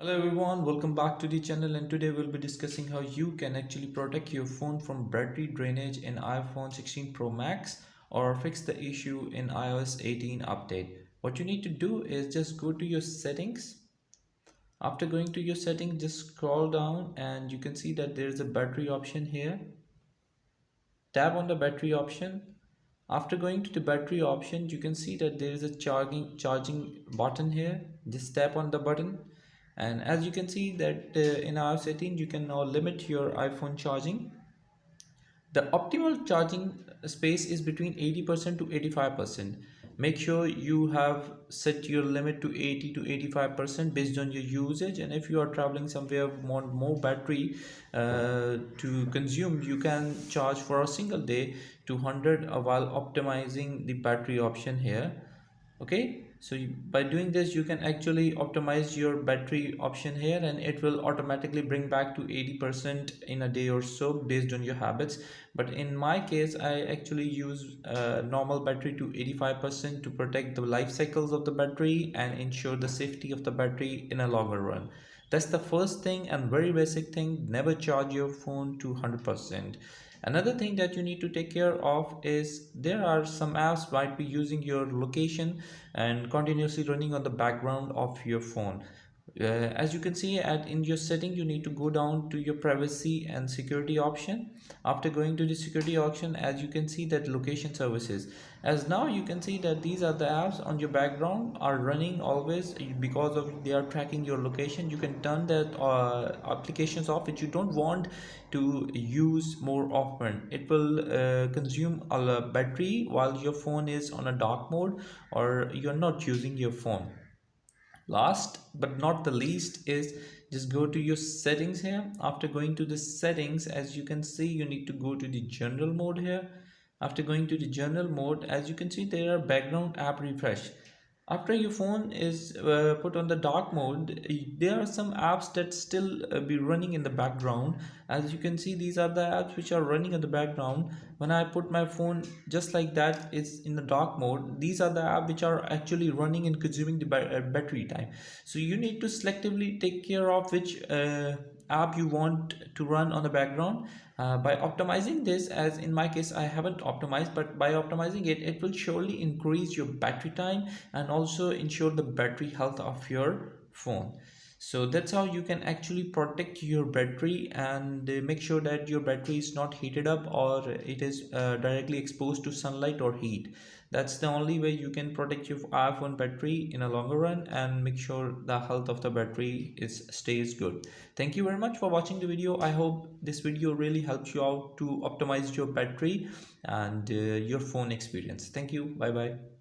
Hello everyone, welcome back to the channel, and today we'll be discussing how you can actually protect your phone from battery drainage in iPhone 16 Pro Max or fix the issue in iOS 18 update. What you need to do is just go to your settings. After going to your settings, just scroll down and you can see that there is a battery option here. Tap on the battery option. After going to the battery option, you can see that there is a charging button here. Just tap on the button, and as you can see that in our setting you can now limit your iPhone charging. The optimal charging space is between 80% to 85%. Make sure you have set your limit to 80 to 85% based on your usage, and if you are traveling somewhere want more battery to consume, you can charge for a single day to 100 while optimizing the battery option here. Okay, so by doing this you can actually optimize your battery option here, and it will automatically bring back to 80% in a day or so based on your habits. But in my case, I actually use normal battery to 85% to protect the life cycles of the battery and ensure the safety of the battery in a longer run. That's the first thing and very basic thing. Never charge your phone to 100%. Another thing that you need to take care of is there are some apps might be using your location and continuously running on the background of your phone. As you can see in your setting, you need to go down to your privacy and security option. After going to the security option, as you can see that location services, as now you can see that these are the apps on your background are running always because of they are tracking your location. You can turn that applications off which you don't want to use more often. It will consume a battery while your phone is on a dark mode or you're not using your phone. Last but not the least is just go to your settings here. After going to the settings, as you can see, you need to go to the general mode here. After going to the general mode, as you can see, there are background app refresh. After your phone is put on the dark mode, there are some apps that still be running in the background. As you can see, these are the apps which are running in the background. When I put my phone just like that, it's in the dark mode. These are the apps which are actually running and consuming the battery time. So you need to selectively take care of which app you want to run on the background. By optimizing this, as in my case I haven't optimized, but by optimizing it, it will surely increase your battery time and also ensure the battery health of your phone. So that's how you can actually protect your battery and make sure that your battery is not heated up or it is directly exposed to sunlight or heat. That's the only way you can protect your iPhone battery in a longer run and make sure the health of the battery is stays good. Thank you very much for watching the video. I hope this video really helps you out to optimize your battery and your phone experience. Thank you. Bye bye.